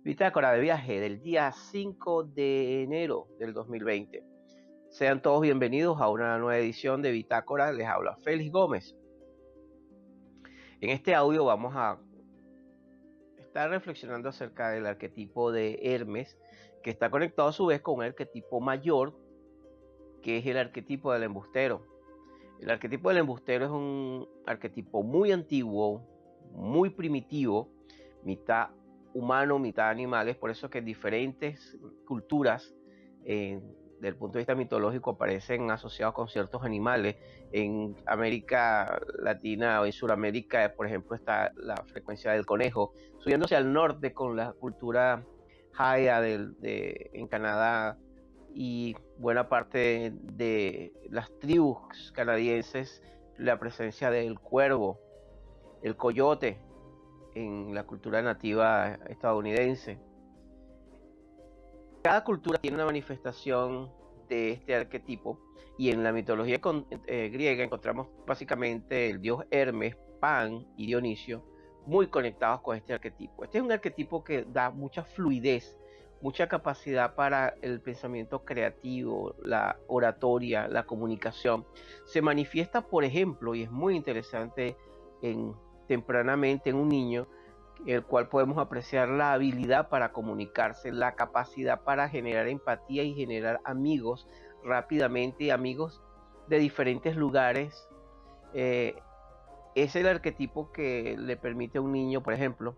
Bitácora de viaje del día 5 de enero del 2020. Sean todos bienvenidos a una nueva edición de Bitácora. Les habla Félix Gómez. En este audio vamos a estar reflexionando acerca del arquetipo de Hermes, que está conectado a su vez con un arquetipo mayor, que es el arquetipo del embustero. El arquetipo del embustero es un arquetipo muy antiguo, muy primitivo, mitad humano, mitad animales, por eso que en diferentes culturas, desde el punto de vista mitológico, aparecen asociados con ciertos animales. En América Latina o en Sudamérica, por ejemplo, está la frecuencia del conejo, subiéndose al norte con la cultura Jaya en Canadá y buena parte de las tribus canadienses, la presencia del cuervo, el coyote en la cultura nativa estadounidense. Cada cultura tiene una manifestación de este arquetipo y en la mitología griega encontramos básicamente el dios Hermes, Pan y Dionisio muy conectados con este arquetipo. Este es un arquetipo que da mucha fluidez, mucha capacidad para el pensamiento creativo, la oratoria, la comunicación. Se manifiesta, por ejemplo, y es muy interesante tempranamente en un niño, el cual podemos apreciar la habilidad para comunicarse, la capacidad para generar empatía y generar amigos rápidamente, amigos de diferentes lugares. Es el arquetipo que le permite a un niño, por ejemplo,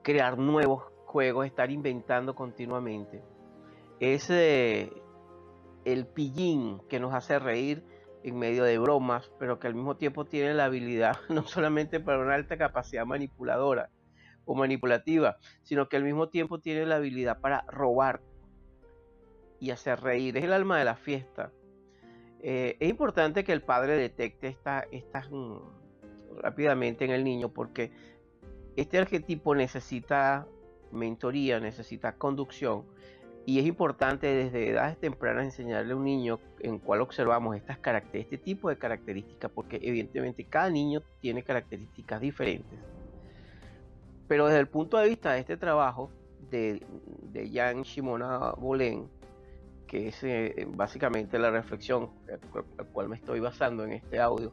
crear nuevos juegos, estar inventando continuamente. Es el pillín que nos hace reír en medio de bromas, pero que al mismo tiempo tiene la habilidad no solamente para una alta capacidad manipuladora o manipulativa, sino que al mismo tiempo tiene la habilidad para robar y hacer reír. Es el alma de la fiesta. Es importante que el padre detecte estas rápidamente en el niño, porque este arquetipo necesita mentoría, necesita conducción, y es importante desde edades tempranas enseñarle a un niño en cual observamos este tipo de características, porque evidentemente cada niño tiene características diferentes. Pero desde el punto de vista de este trabajo de Jan Shimona Bolén, que es básicamente la reflexión a la cual me estoy basando en este audio,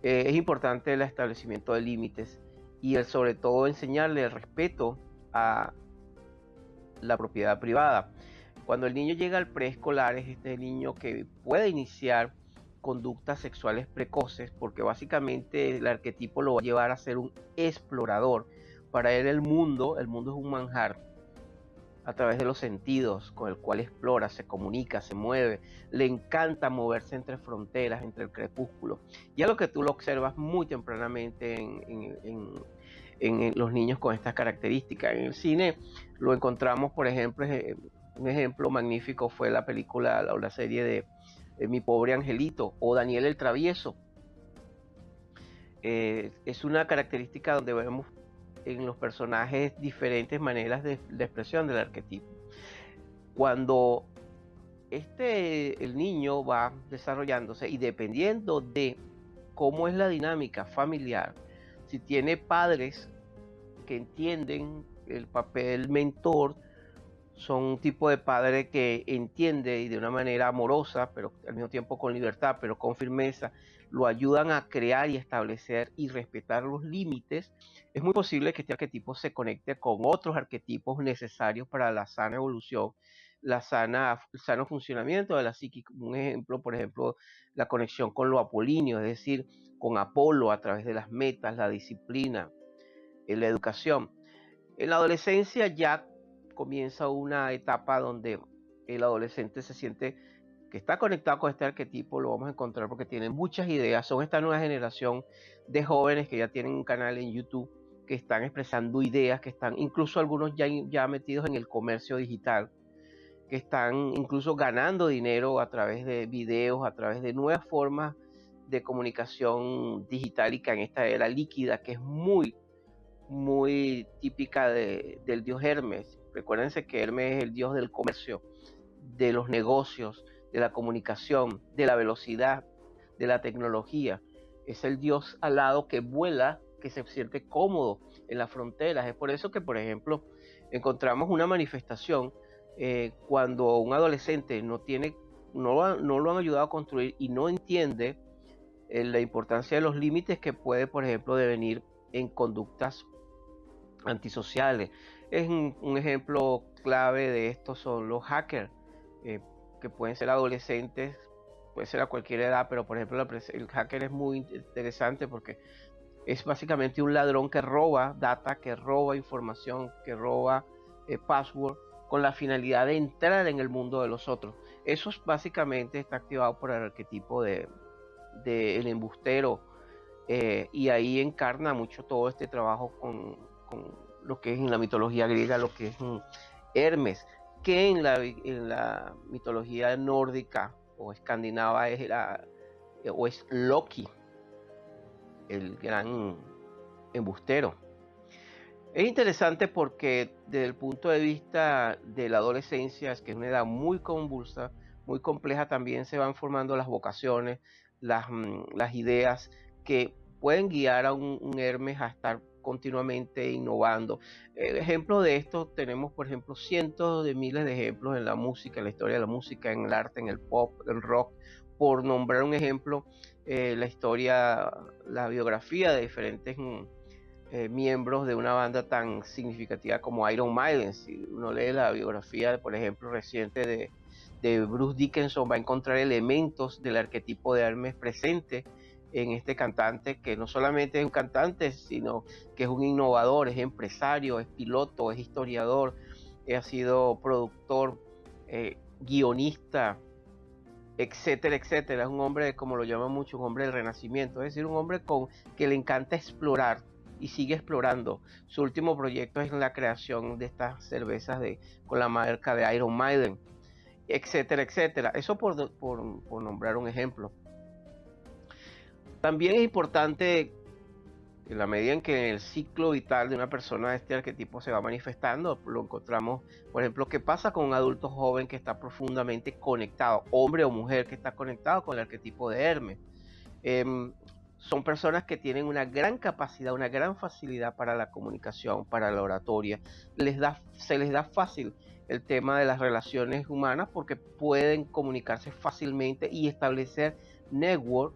es importante el establecimiento de límites y sobre todo enseñarle el respeto a la propiedad privada. Cuando el niño llega al preescolar, es este niño que puede iniciar conductas sexuales precoces, porque básicamente el arquetipo lo va a llevar a ser un explorador. Para él el mundo es un manjar a través de los sentidos, con el cual explora, se comunica, se mueve, le encanta moverse entre fronteras, entre el crepúsculo. Y algo que tú lo observas muy tempranamente en los niños con estas características. En el cine lo encontramos, por ejemplo, un ejemplo magnífico fue la película o la serie de Mi Pobre Angelito o Daniel el Travieso. Es una característica donde vemos en los personajes diferentes maneras de expresión del arquetipo. Cuando el niño va desarrollándose y dependiendo de cómo es la dinámica familiar, si tiene padres que entienden el papel mentor, son un tipo de padre que entiende y de una manera amorosa, pero al mismo tiempo con libertad, pero con firmeza, lo ayudan a crear y establecer y respetar los límites. Es muy posible que este arquetipo se conecte con otros arquetipos necesarios para la sana evolución, el sano funcionamiento de la psique. Un ejemplo, por ejemplo, la conexión con lo apolíneo, es decir, con Apolo a través de las metas, la disciplina, la educación. En la adolescencia ya comienza una etapa donde el adolescente se siente que está conectado con este arquetipo, lo vamos a encontrar porque tiene muchas ideas. Son esta nueva generación de jóvenes que ya tienen un canal en YouTube, que están expresando ideas, que están incluso algunos ya metidos en el comercio digital, que están incluso ganando dinero a través de videos, a través de nuevas formas de comunicación digital y que en esta era líquida, que es muy típica del dios Hermes. Recuérdense que Hermes es el dios del comercio, de los negocios, de la comunicación, de la velocidad, de la tecnología. Es el dios alado que vuela que se siente cómodo en las fronteras. Es por eso que, por ejemplo, encontramos una manifestación cuando un adolescente no lo han ayudado a construir y no entiende la importancia de los límites que puede, por ejemplo, devenir en conductas antisociales. Un ejemplo clave de esto son los hackers, eh, que pueden ser adolescentes, puede ser a cualquier edad, pero por ejemplo el hacker es muy interesante porque es básicamente un ladrón que roba data, que roba información, que roba password con la finalidad de entrar en el mundo de los otros. Eso básicamente está activado por el arquetipo de el embustero, y ahí encarna mucho todo este trabajo con lo que es en la mitología griega, lo que es Hermes, que en la mitología nórdica o escandinava es Loki, el gran embustero. Es interesante porque desde el punto de vista de la adolescencia, es que es una edad muy convulsa, muy compleja, también se van formando las vocaciones, las ideas que pueden guiar a un Hermes a estar continuamente innovando. Ejemplo de esto tenemos, por ejemplo, cientos de miles de ejemplos en la música, en la historia de la música, en el arte, en el pop, el rock, por nombrar un ejemplo, la historia, la biografía de diferentes miembros de una banda tan significativa como Iron Maiden. Si uno lee la biografía, por ejemplo, reciente de Bruce Dickinson, va a encontrar elementos del arquetipo de Hermes presente en este cantante, que no solamente es un cantante, sino que es un innovador, es empresario, es piloto, es historiador, ha sido productor, guionista, etcétera, etcétera. Es un hombre, como lo llaman mucho, un hombre del renacimiento, es decir, un hombre que le encanta explorar y sigue explorando. Su último proyecto es la creación de estas cervezas con la marca de Iron Maiden, etcétera, etcétera. Eso por nombrar un ejemplo. También es importante, en la medida en que el ciclo vital de una persona de este arquetipo se va manifestando, lo encontramos, por ejemplo, qué pasa con un adulto joven que está profundamente conectado, hombre o mujer que está conectado con el arquetipo de Hermes. Son personas que tienen una gran capacidad, una gran facilidad para la comunicación, para la oratoria. Se les da fácil el tema de las relaciones humanas porque pueden comunicarse fácilmente y establecer network,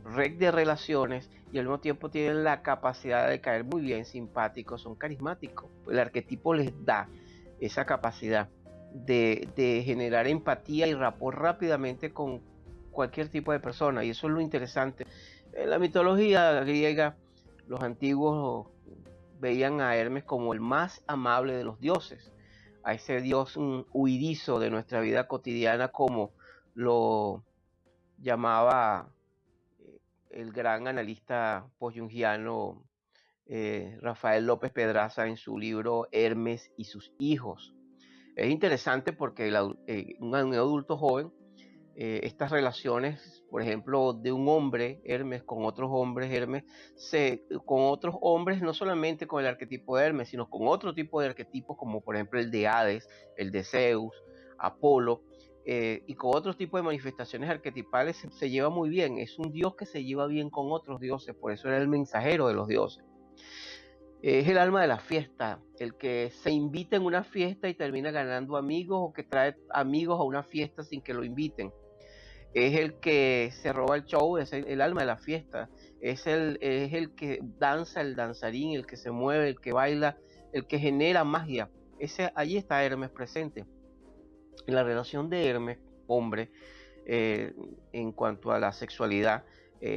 red de relaciones, y al mismo tiempo tienen la capacidad de caer muy bien, simpáticos, son carismáticos. El arquetipo les da esa capacidad de generar empatía y rapport rápidamente con cualquier tipo de persona, y eso es lo interesante. En la mitología griega, los antiguos veían a Hermes como el más amable de los dioses, a ese dios huidizo de nuestra vida cotidiana, como lo llamaba el gran analista post-jungiano Rafael López Pedraza en su libro Hermes y sus hijos. Es interesante porque un adulto joven, estas relaciones, por ejemplo, de un hombre Hermes con otros hombres Hermes, con otros hombres, no solamente con el arquetipo de Hermes, sino con otro tipo de arquetipos, como por ejemplo el de Hades, el de Zeus, Apolo, y con otros tipos de manifestaciones arquetipales, se lleva muy bien. Es un dios que se lleva bien con otros dioses, por eso era el mensajero de los dioses. Es el alma de la fiesta, el que se invita en una fiesta y termina ganando amigos, o que trae amigos a una fiesta sin que lo inviten. Es el que se roba el show, es el alma de la fiesta, es el que danza, el danzarín, el que se mueve, el que baila, el que genera magia. Allí está Hermes presente. En la relación de Hermes, hombre, en cuanto a la sexualidad,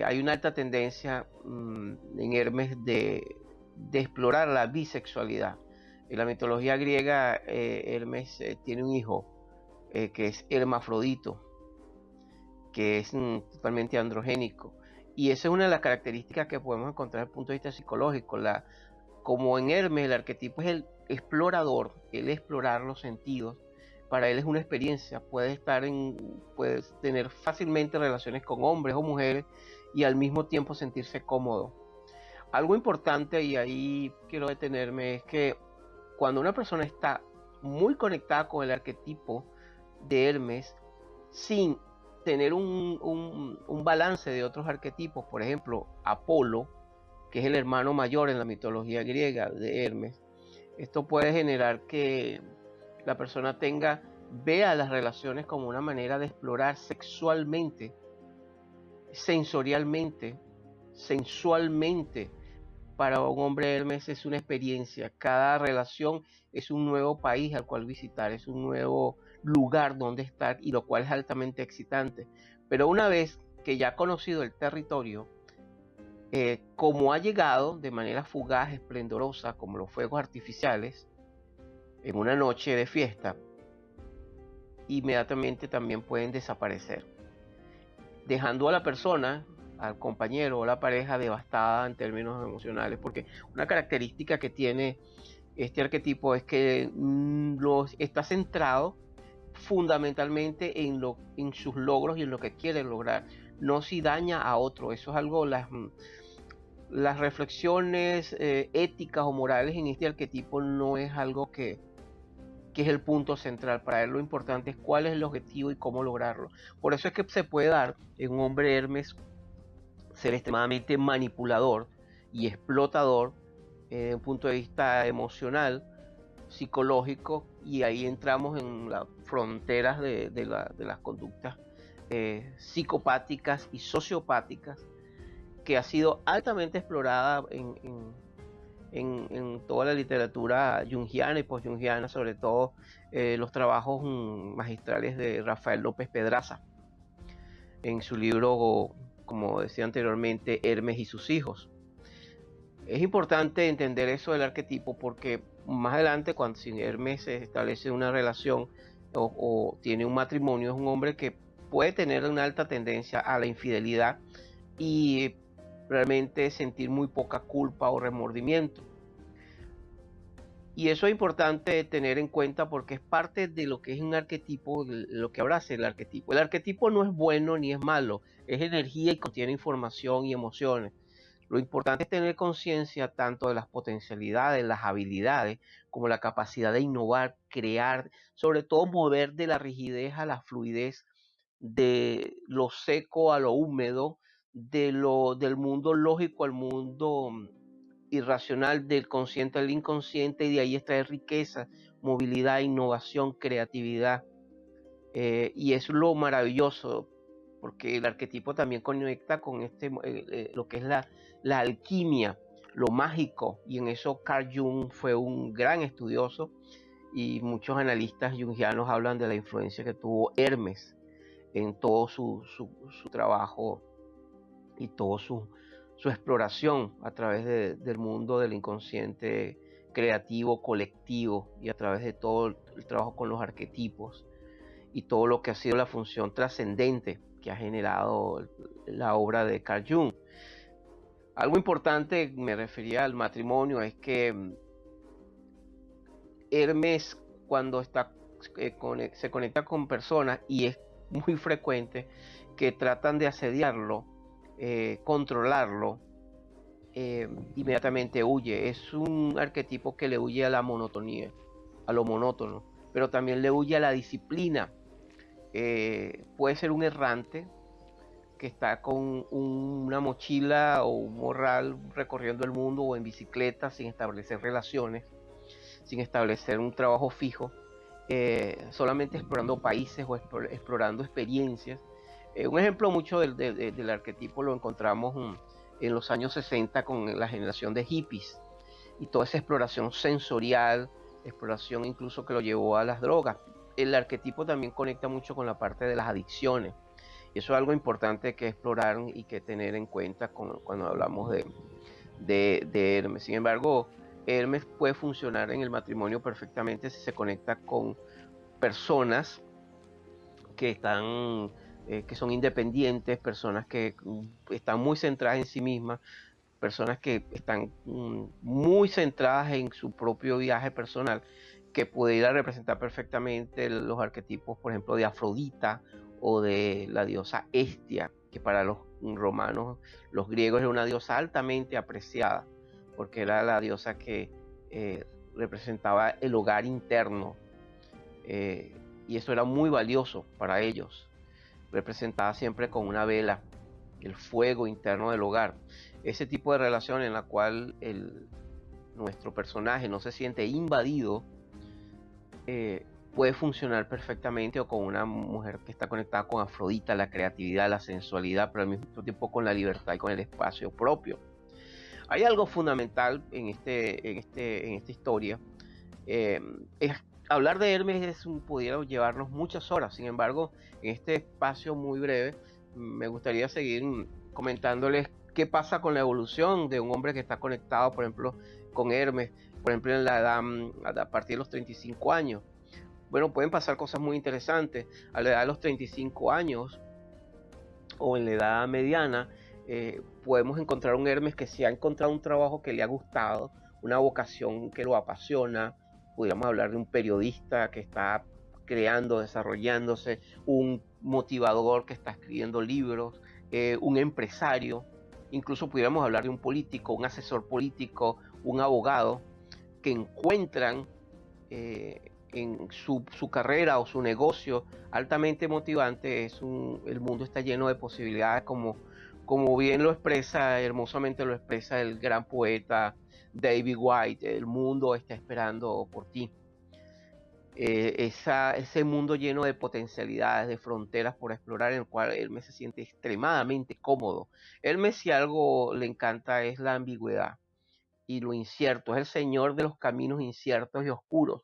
hay una alta tendencia en Hermes de explorar la bisexualidad. En la mitología griega, Hermes tiene un hijo que es hermafrodito, que es totalmente androgénico. Y esa es una de las características que podemos encontrar desde el punto de vista psicológico. Como en Hermes el arquetipo es el explorador, el explorar los sentidos. Para él es una experiencia, puede tener fácilmente relaciones con hombres o mujeres y al mismo tiempo sentirse cómodo. Algo importante, y ahí quiero detenerme, es que cuando una persona está muy conectada con el arquetipo de Hermes, sin tener un balance de otros arquetipos, por ejemplo, Apolo, que es el hermano mayor en la mitología griega de Hermes. Esto puede generar que la persona vea las relaciones como una manera de explorar sexualmente, sensorialmente, sensualmente. Para un hombre Hermes es una experiencia. Cada relación es un nuevo país al cual visitar, es un nuevo lugar donde estar, y lo cual es altamente excitante. Pero una vez que ya ha conocido el territorio, como ha llegado de manera fugaz, esplendorosa, como los fuegos artificiales, en una noche de fiesta, inmediatamente también pueden desaparecer, dejando a la persona, al compañero o la pareja, devastada en términos emocionales, porque una característica que tiene este arquetipo es que está centrado fundamentalmente en sus logros y en lo que quiere lograr, no si daña a otro. Eso es algo, las reflexiones éticas o morales en este arquetipo no es algo que es el punto central. Para él lo importante es cuál es el objetivo y cómo lograrlo. Por eso es que se puede dar en un hombre Hermes ser extremadamente manipulador y explotador desde un punto de vista emocional, psicológico, y ahí entramos en las fronteras de las conductas psicopáticas y sociopáticas, que ha sido altamente explorada en toda la literatura junguiana y post-junguiana, sobre todo los trabajos magistrales de Rafael López Pedraza, en su libro, como decía anteriormente, Hermes y sus hijos. Es importante entender eso del arquetipo, porque más adelante, cuando si Hermes se establece una relación o tiene un matrimonio, es un hombre que puede tener una alta tendencia a la infidelidad y realmente sentir muy poca culpa o remordimiento. Y eso es importante tener en cuenta, porque es parte de lo que es un arquetipo, lo que abraza el arquetipo. El arquetipo no es bueno ni es malo, es energía y contiene información y emociones. Lo importante es tener conciencia tanto de las potencialidades, las habilidades, como la capacidad de innovar, crear, sobre todo mover de la rigidez a la fluidez, de lo seco a lo húmedo, del mundo lógico al mundo irracional, del consciente al inconsciente, y de ahí extraer riqueza, movilidad, innovación, creatividad. Y es lo maravilloso, porque el arquetipo también conecta con lo que es la alquimia, lo mágico, y en eso Carl Jung fue un gran estudioso, y muchos analistas jungianos hablan de la influencia que tuvo Hermes en todo su trabajo y toda su exploración a través del mundo del inconsciente creativo, colectivo, y a través de todo el trabajo con los arquetipos y todo lo que ha sido la función trascendente que ha generado la obra de Carl Jung. Algo importante, me refería al matrimonio, es que Hermes, cuando se conecta con personas, y es muy frecuente que tratan de asediarlo, controlarlo, inmediatamente huye. Es un arquetipo que le huye a la monotonía, a lo monótono, pero también le huye a la disciplina. Puede ser un errante que está con una mochila o un morral recorriendo el mundo, o en bicicleta, sin establecer relaciones, sin establecer un trabajo fijo, solamente explorando países o explorando experiencias. Un ejemplo mucho del arquetipo lo encontramos en los años 60 con la generación de hippies y toda esa exploración sensorial, exploración incluso que lo llevó a las drogas. El arquetipo también conecta mucho con la parte de las adicciones, y eso es algo importante que explorar y que tener en cuenta cuando hablamos de Hermes. Sin embargo, Hermes puede funcionar en el matrimonio perfectamente si se conecta con personas que son independientes, personas que están muy centradas en sí mismas, personas que están muy centradas en su propio viaje personal, que pudiera representar perfectamente los arquetipos, por ejemplo, de Afrodita o de la diosa Hestia, que para los romanos, los griegos, era una diosa altamente apreciada, porque era la diosa que representaba el hogar interno, y eso era muy valioso para ellos, representada siempre con una vela, el fuego interno del hogar. ese tipo de relación en la cual nuestro personaje no se siente invadido, puede funcionar perfectamente, o con una mujer que está conectada con Afrodita, la creatividad, la sensualidad, pero al mismo tiempo con la libertad y con el espacio propio. Hay algo fundamental en esta historia. Es, hablar de Hermes pudiera llevarnos muchas horas. Sin embargo, en este espacio muy breve, me gustaría seguir comentándoles qué pasa con la evolución de un hombre que está conectado, por ejemplo, con Hermes, por ejemplo, en la edad, a partir de los 35 años. Bueno, pueden pasar cosas muy interesantes. A la edad de los 35 años o en la edad mediana, podemos encontrar un Hermes que sí ha encontrado un trabajo que le ha gustado, una vocación que lo apasiona. Podríamos hablar de un periodista que está creando, desarrollándose, un motivador que está escribiendo libros, un empresario, incluso pudiéramos hablar de un político, un asesor político, un abogado, que encuentran en su carrera o su negocio altamente motivante. El mundo está lleno de posibilidades, como bien lo expresa, hermosamente lo expresa el gran poeta David White: el mundo está esperando por ti. Ese mundo lleno de potencialidades, de fronteras por explorar, en el cual Hermes se siente extremadamente cómodo. Hermes, si algo le encanta, es la ambigüedad y lo incierto. Es el señor de los caminos inciertos y oscuros.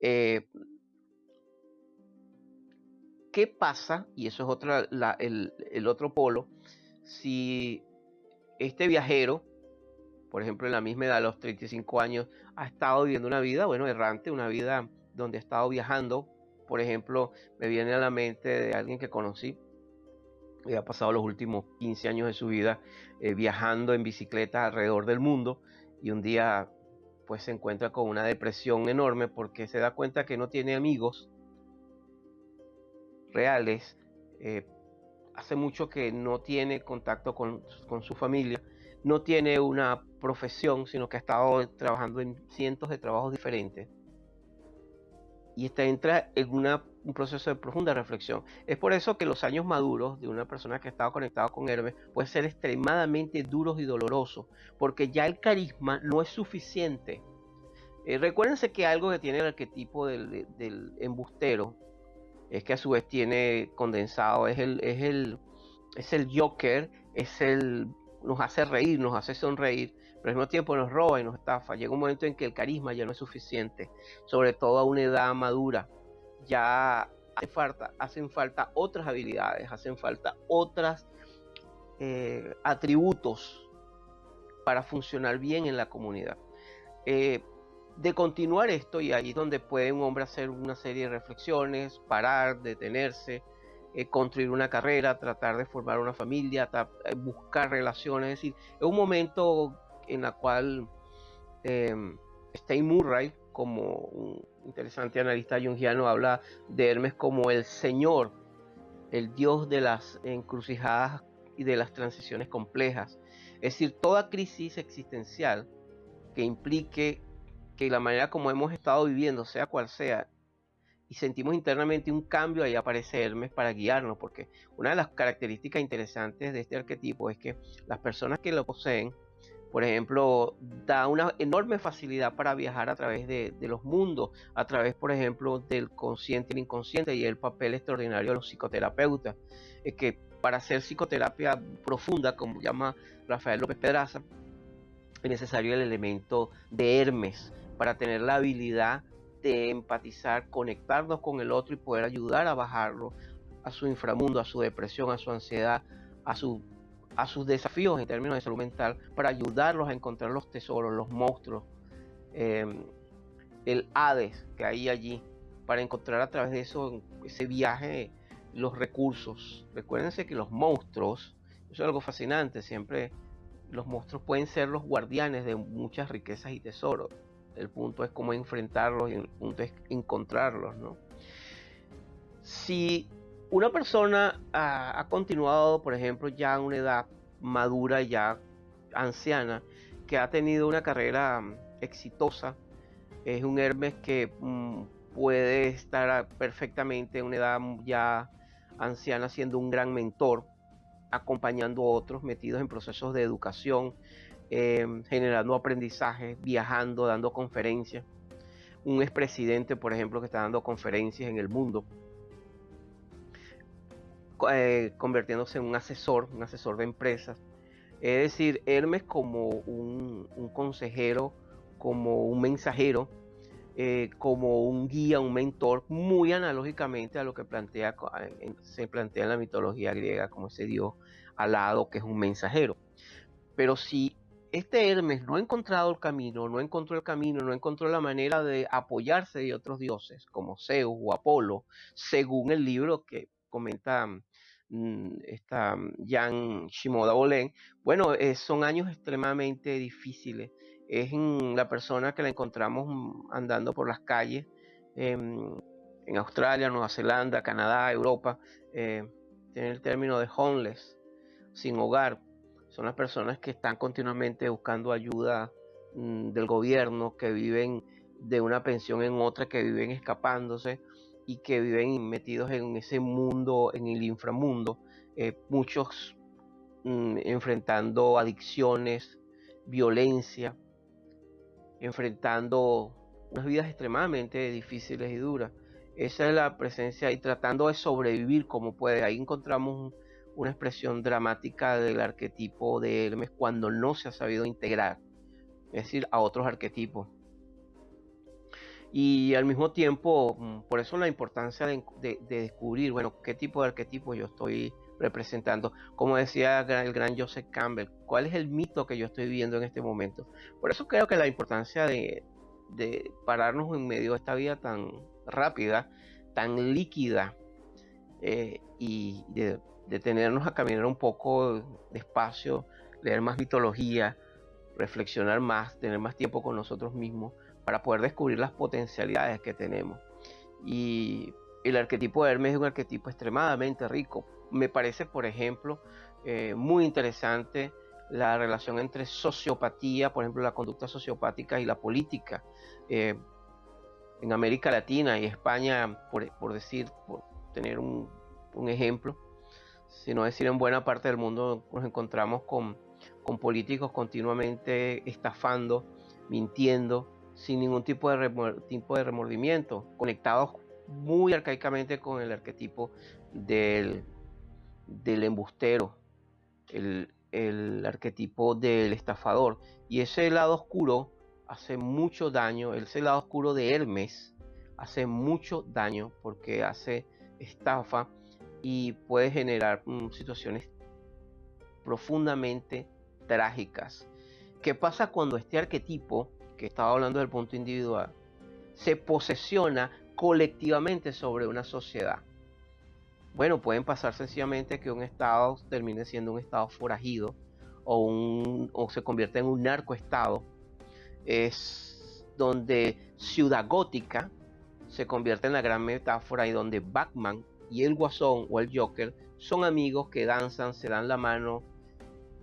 Eh, ¿Qué pasa? Y eso es el otro polo. Si este viajero, por ejemplo, en la misma edad, a los 35 años, ha estado viviendo una vida, bueno, errante, una vida donde ha estado viajando. Por ejemplo, me viene a la mente de alguien que conocí, que ha pasado los últimos 15 años de su vida viajando en bicicleta alrededor del mundo, y un día pues se encuentra con una depresión enorme porque se da cuenta que no tiene amigos reales. Hace mucho que no tiene contacto con su familia, no tiene una profesión, sino que ha estado trabajando en cientos de trabajos diferentes, y entra en un proceso de profunda reflexión. Es por eso que los años maduros de una persona que ha estado conectada con Hermes pueden ser extremadamente duros y dolorosos, porque ya el carisma no es suficiente. Recuérdense que algo que tiene el arquetipo del embustero es que a su vez tiene condensado, es el Joker, nos hace reír, nos hace sonreír, pero al mismo tiempo nos roba y nos estafa. Llega un momento en que el carisma ya no es suficiente, sobre todo a una edad madura. Ya hacen falta otras habilidades, hacen falta otros atributos para funcionar bien en la comunidad. De continuar esto, y ahí es donde puede un hombre hacer una serie de reflexiones, parar, detenerse, construir una carrera, tratar de formar una familia, buscar relaciones. Es decir, es un momento en el cual Steve Murray, como un interesante analista junguiano, habla de Hermes como el señor, el dios de las encrucijadas y de las transiciones complejas. Es decir, toda crisis existencial que implique que la manera como hemos estado viviendo, sea cual sea, y sentimos internamente un cambio, ahí aparece Hermes para guiarnos, porque una de las características interesantes de este arquetipo es que las personas que lo poseen, por ejemplo, da una enorme facilidad para viajar a través de los mundos, a través, por ejemplo, del consciente y el inconsciente, y el papel extraordinario de los psicoterapeutas, es que para hacer psicoterapia profunda, como llama Rafael López Pedraza, es necesario el elemento de Hermes para tener la habilidad de empatizar, conectarnos con el otro y poder ayudar a bajarlo a su inframundo, a su depresión, a su ansiedad, a sus desafíos en términos de salud mental, para ayudarlos a encontrar los tesoros, los monstruos, eh, el Hades que hay allí, para encontrar a través de ese viaje, los recursos. Recuérdense que los monstruos, eso es algo fascinante, siempre los monstruos pueden ser los guardianes de muchas riquezas y tesoros. El punto es cómo enfrentarlos, y el punto es encontrarlos, ¿no? Si una persona ha continuado, por ejemplo, ya en una edad madura, ya anciana, que ha tenido una carrera exitosa, es un Hermes que puede estar perfectamente en una edad ya anciana siendo un gran mentor, acompañando a otros, metidos en procesos de educación, generando aprendizaje, viajando, dando conferencias. Un expresidente, por ejemplo, que está dando conferencias en el mundo, convirtiéndose en un asesor de empresas. Es decir, Hermes como un consejero, como un mensajero, como un guía, un mentor, muy analógicamente a lo que se plantea en la mitología griega como ese dios alado que es un mensajero. Pero si este Hermes no ha encontrado el camino, no encontró la manera de apoyarse de otros dioses como Zeus o Apolo, según el libro que comenta Jean Shimoda Bolén, bueno, son años extremadamente difíciles. Es la persona que la encontramos andando por las calles en Australia, Nueva Zelanda, Canadá, Europa, tiene el término de homeless, sin hogar. Son las personas que están continuamente buscando ayuda del gobierno, que viven de una pensión en otra, que viven escapándose y que viven metidos en ese mundo, en el inframundo, muchos enfrentando adicciones, violencia, enfrentando unas vidas extremadamente difíciles y duras. Esa es la presencia y tratando de sobrevivir como puede. Ahí encontramos una expresión dramática del arquetipo de Hermes cuando no se ha sabido integrar, es decir, a otros arquetipos. Y al mismo tiempo, por eso la importancia de descubrir, bueno, qué tipo de arquetipo yo estoy representando. Como decía el gran Joseph Campbell, ¿cuál es el mito que yo estoy viviendo en este momento? Por eso creo que la importancia de pararnos en medio de esta vida tan rápida, tan líquida, y de detenernos a caminar un poco despacio, leer más mitología, reflexionar más, tener más tiempo con nosotros mismos para poder descubrir las potencialidades que tenemos. Y el arquetipo de Hermes es un arquetipo extremadamente rico. Me parece, por ejemplo, muy interesante la relación entre sociopatía, por ejemplo, la conducta sociopática y la política. En América Latina y España, por tener un ejemplo, sino decir en buena parte del mundo nos encontramos con políticos continuamente estafando, mintiendo, sin ningún tipo de remordimiento, conectados muy arcaicamente con el arquetipo del embustero, el arquetipo del estafador. Y ese lado oscuro hace mucho daño, ese lado oscuro de Hermes hace mucho daño porque hace estafa y puede generar situaciones profundamente trágicas. ¿Qué pasa cuando este arquetipo, que estaba hablando del punto individual, se posesiona colectivamente sobre una sociedad? Bueno, pueden pasar sencillamente que un estado termine siendo un estado forajido o se convierte en un narcoestado. Es donde Ciudad Gótica se convierte en la gran metáfora y donde Batman y el Guasón o el Joker son amigos que danzan, se dan la mano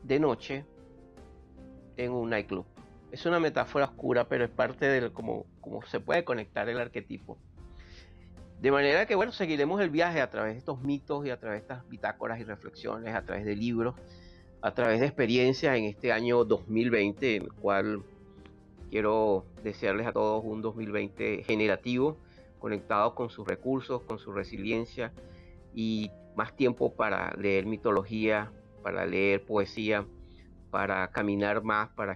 de noche en un nightclub. Es una metáfora oscura, pero es parte de cómo se puede conectar el arquetipo. De manera que, bueno, seguiremos el viaje a través de estos mitos y a través de estas bitácoras y reflexiones, a través de libros, a través de experiencias en este año 2020, en el cual quiero desearles a todos un 2020 generativo, conectado con sus recursos, con su resiliencia y más tiempo para leer mitología, para leer poesía, para caminar más, para